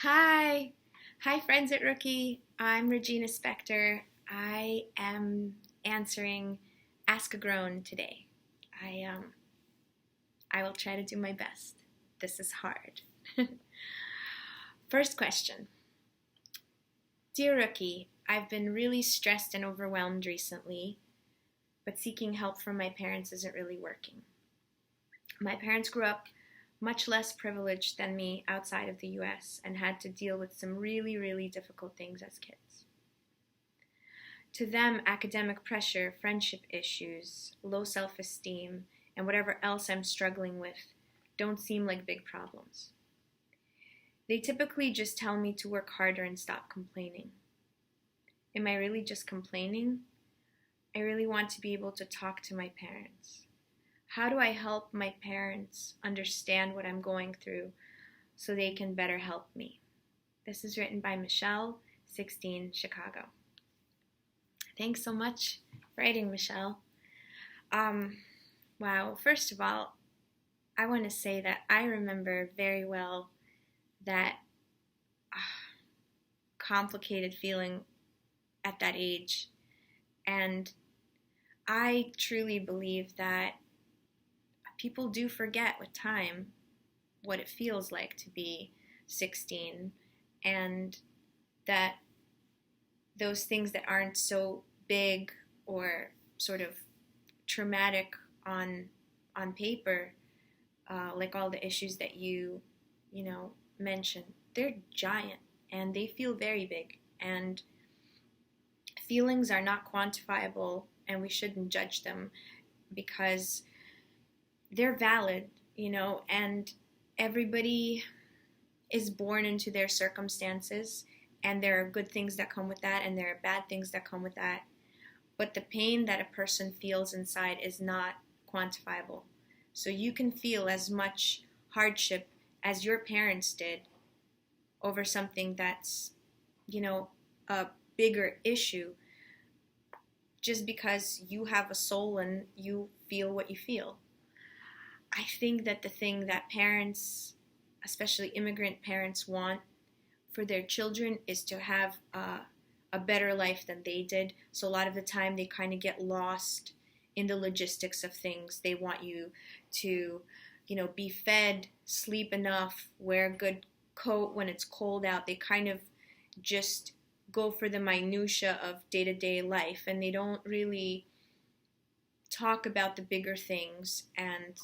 Hi! Hi, friends at Rookie. I'm Regina Spektor. I am answering Ask a Groan today. I will try to do my best. This is hard. First question. Dear Rookie, I've been really stressed and overwhelmed recently, but seeking help from my parents isn't really working. My parents grew up much less privileged than me outside of the US and had to deal with some really, really difficult things as kids. To them, academic pressure, friendship issues, low self-esteem, and whatever else I'm struggling with don't seem like big problems. They typically just tell me to work harder and stop complaining. Am I really just complaining? I really want to be able to talk to my parents. How do I help my parents understand what I'm going through so they can better help me? This is written by Michelle, 16, Chicago. Thanks so much for writing, Michelle. Wow, first of all, I want to say that I remember very well that complicated feeling at that age. And I truly believe that people do forget with time what it feels like to be 16, and that those things that aren't so big or sort of traumatic on paper, like all the issues that you mentioned, they're giant and they feel very big, and feelings are not quantifiable and we shouldn't judge them because they're valid, and everybody is born into their circumstances, and there are good things that come with that and there are bad things that come with that. But the pain that a person feels inside is not quantifiable. So you can feel as much hardship as your parents did over something that's, a bigger issue, just because you have a soul and you feel what you feel. I think that the thing that parents, especially immigrant parents, want for their children is to have a better life than they did. So a lot of the time they kind of get lost in the logistics of things. They want you to, be fed, sleep enough, wear a good coat when it's cold out. They kind of just go for the minutia of day-to-day life, and they don't really talk about the bigger things and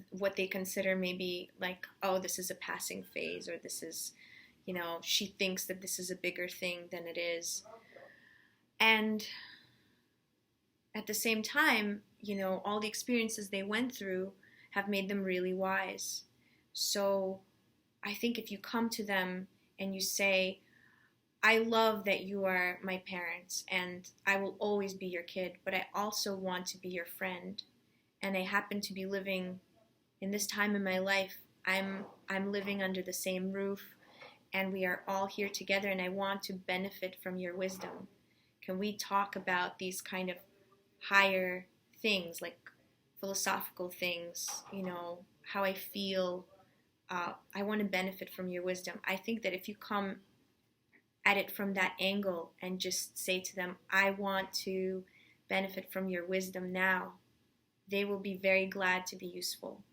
what they consider maybe like, oh, this is a passing phase, or this is, she thinks that this is a bigger thing than it is. And at the same time, all the experiences they went through have made them really wise. So I think if you come to them and you say, I love that you are my parents and I will always be your kid, but I also want to be your friend. And I happen to be living in this time in my life. I'm living under the same roof, and we are all here together, and I want to benefit from your wisdom. Can we talk about these kind of higher things, like philosophical things, how I feel? I want to benefit from your wisdom. I think that if you come at it from that angle and just say to them, I want to benefit from your wisdom now, they will be very glad to be useful,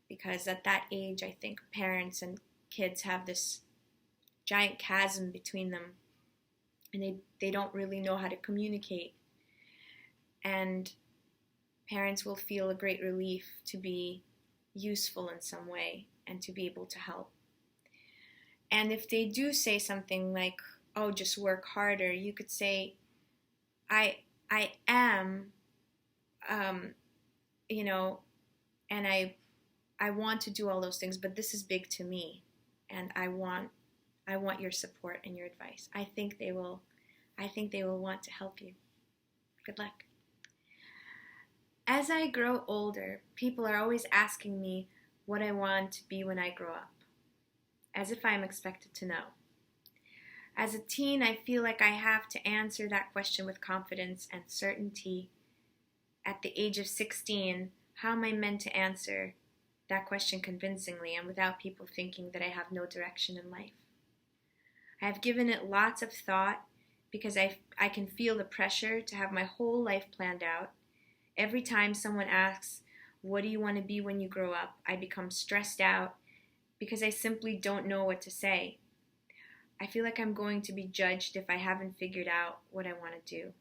because at that age, I think parents and kids have this giant chasm between them, and they don't really know how to communicate. And parents will feel a great relief to be useful in some way and to be able to help. And if they do say something like, oh, just work harder, you could say, I am, and I want to do all those things, but this is big to me, and I want your support and your advice. I think they will want to help you. Good luck. As I grow older, people are always asking me what I want to be when I grow up, as if I am expected to know. As a teen, I feel like I have to answer that question with confidence and certainty. At the age of 16, how am I meant to answer that question convincingly and without people thinking that I have no direction in life. I have given it lots of thought because I can feel the pressure to have my whole life planned out. Every time someone asks, what do you want to be when you grow up? I become stressed out because I simply don't know what to say. I feel like I'm going to be judged if I haven't figured out what I want to do.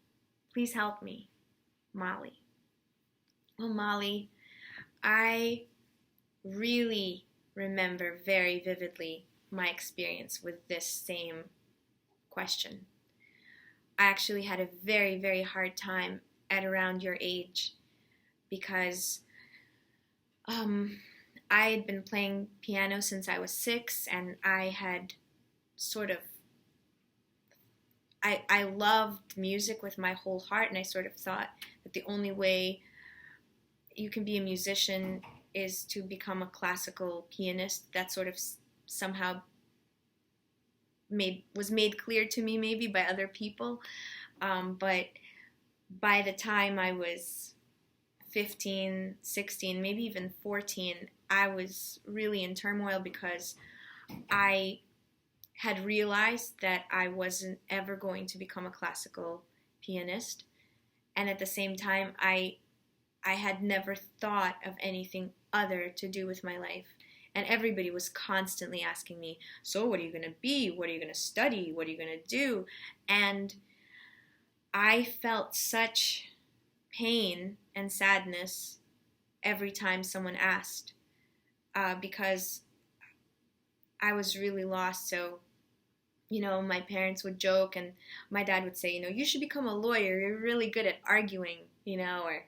Please help me, Molly. Well, Molly, I really remember very vividly my experience with this same question. I actually had a very, very hard time at around your age because I had been playing piano since I was 6, and I had I loved music with my whole heart, and I sort of thought that the only way you can be a musician is to become a classical pianist. That sort of somehow was made clear to me maybe by other people. But by the time I was 15, 16, maybe even 14, I was really in turmoil because I had realized that I wasn't ever going to become a classical pianist. And at the same time, I had never thought of anything other to do with my life. And everybody was constantly asking me, so what are you going to be? What are you going to study? What are you going to do? And I felt such pain and sadness every time someone asked because I was really lost. So, my parents would joke, and my dad would say, you should become a lawyer. You're really good at arguing, or,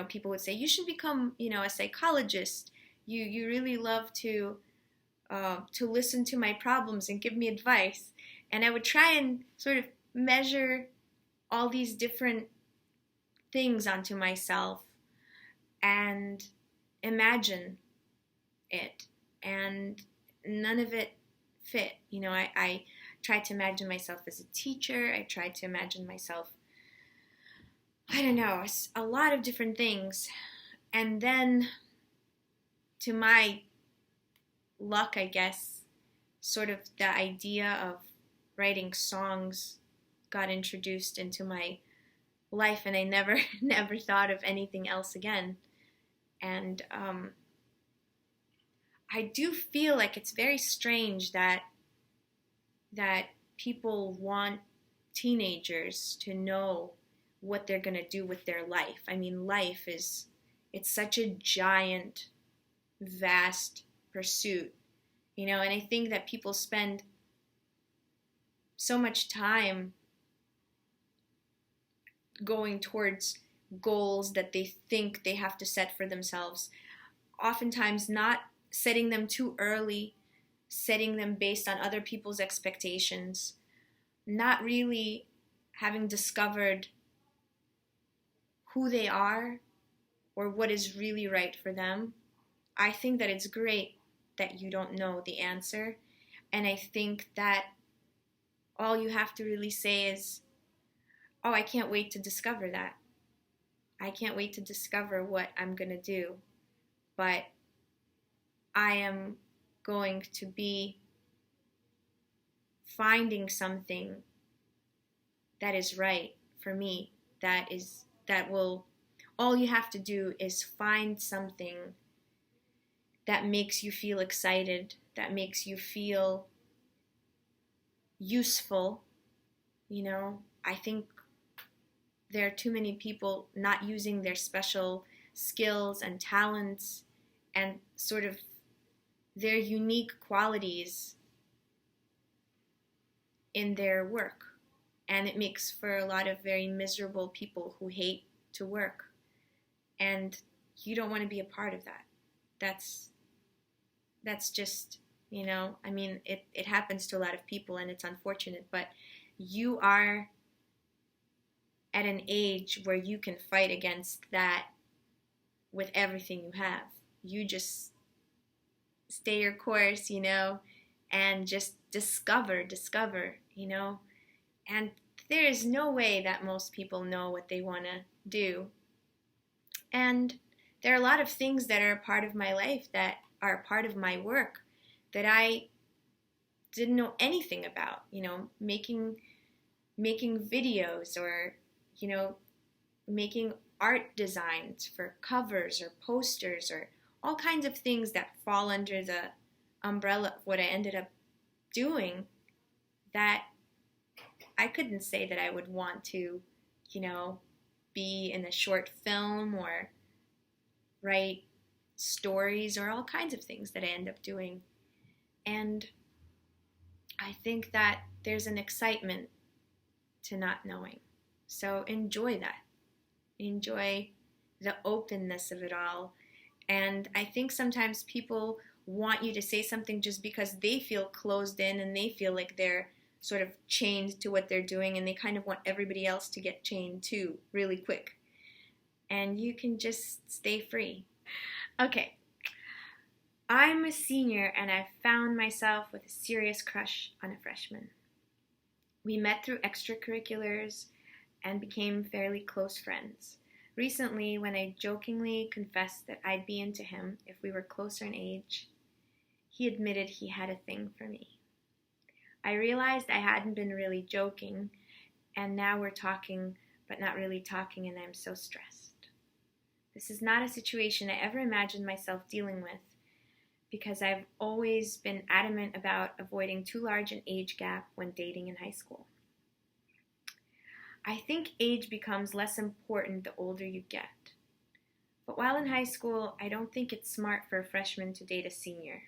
people would say, you should become, a psychologist. You really love to listen to my problems and give me advice. And I would try and sort of measure all these different things onto myself and imagine it. And none of it fit. I tried to imagine myself as a teacher. I tried to imagine myself, I don't know, a lot of different things. And then, to my luck, I guess, sort of the idea of writing songs got introduced into my life, and I never thought of anything else again. And I do feel like it's very strange that people want teenagers to know what they're going to do with their life. I mean, life it's such a giant, vast pursuit, and I think that people spend so much time going towards goals that they think they have to set for themselves, oftentimes not setting them too early, setting them based on other people's expectations, not really having discovered who they are or what is really right for them. I think that it's great that you don't know the answer, and I think that all you have to really say is, oh, I can't wait to discover that. I can't wait to discover what I'm going to do, but I am going to be finding something that is right for me, all you have to do is find something that makes you feel excited, that makes you feel useful. I think there are too many people not using their special skills and talents and sort of their unique qualities in their work. And it makes for a lot of very miserable people who hate to work. And you don't want to be a part of that. That's just, I mean, it happens to a lot of people and it's unfortunate, but you are at an age where you can fight against that with everything you have. You just stay your course, and just discover, and there is no way that most people know what they want to do. And there are a lot of things that are a part of my life, that are a part of my work, that I didn't know anything about, making videos, or, making art designs for covers or posters, or all kinds of things that fall under the umbrella of what I ended up doing, that I couldn't say that I would want to, be in a short film or write stories, or all kinds of things that I end up doing. And I think that there's an excitement to not knowing. So enjoy that. Enjoy the openness of it all. And I think sometimes people want you to say something just because they feel closed in, and they feel like they're sort of chained to what they're doing, and they kind of want everybody else to get chained too really quick. And you can just stay free. Okay. I'm a senior, and I found myself with a serious crush on a freshman. We met through extracurriculars and became fairly close friends. Recently, when I jokingly confessed that I'd be into him if we were closer in age, he admitted he had a thing for me. I realized I hadn't been really joking, and now we're talking, but not really talking, and I'm so stressed. This is not a situation I ever imagined myself dealing with, because I've always been adamant about avoiding too large an age gap when dating in high school. I think age becomes less important the older you get. But while in high school, I don't think it's smart for a freshman to date a senior.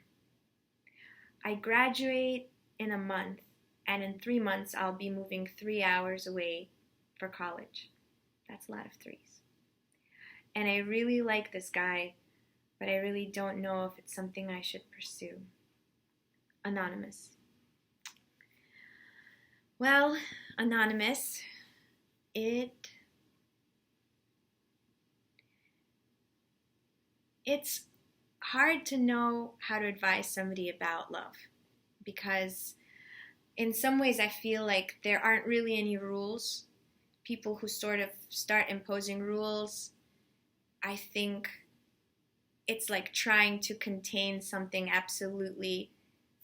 I graduate in a month, and in 3 months I'll be moving 3 hours away for college. That's a lot of threes. And I really like this guy, but I really don't know if it's something I should pursue. Anonymous. Well, Anonymous, it's hard to know how to advise somebody about love, because in some ways I feel like there aren't really any rules. People who sort of start imposing rules, I think it's like trying to contain something absolutely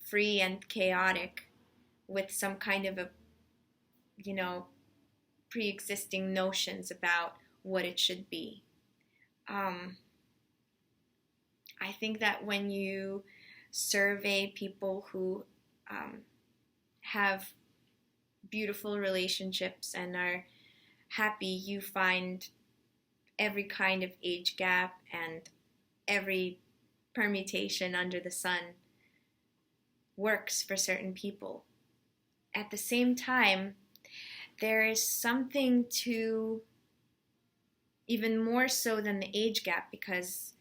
free and chaotic with some kind of a, pre-existing notions about what it should be. I think that when you survey people who have beautiful relationships and are happy, you find every kind of age gap and every permutation under the sun works for certain people. At the same time, there is something to, even more so than the age gap, because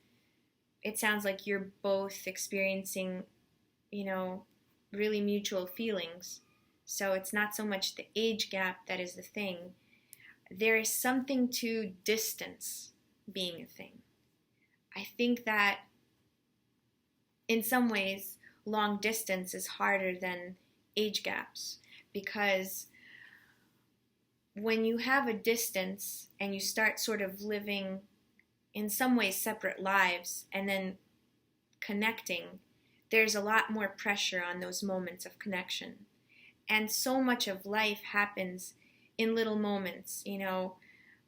it sounds like you're both experiencing, really mutual feelings. So it's not so much the age gap that is the thing. There is something to distance being a thing. I think that in some ways, long distance is harder than age gaps, because when you have a distance and you start sort of living in some ways separate lives and then connecting, there's a lot more pressure on those moments of connection. And so much of life happens in little moments,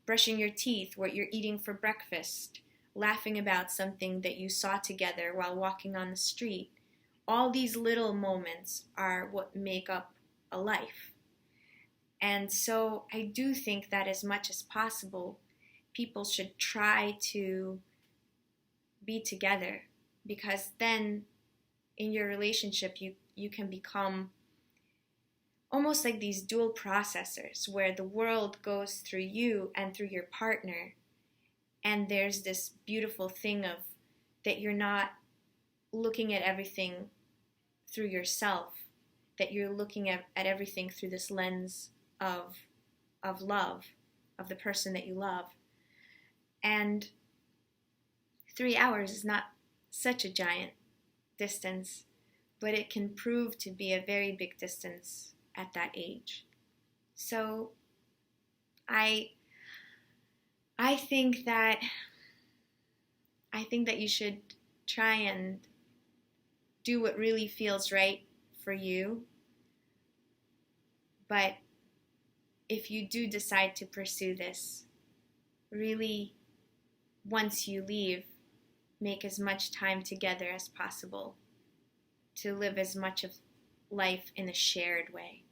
brushing your teeth, what you're eating for breakfast, laughing about something that you saw together while walking on the street. All these little moments are what make up a life. And so I do think that as much as possible, people should try to be together, because then in your relationship you can become almost like these dual processors, where the world goes through you and through your partner, and there's this beautiful thing of that you're not looking at everything through yourself, that you're looking at everything through this lens of love, of the person that you love. And 3 hours is not such a giant distance, but it can prove to be a very big distance at that age. So I think that I think that you should try and do what really feels right for you. But if you do decide to pursue this, really, once you leave, make as much time together as possible to live as much of life in a shared way.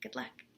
Good luck.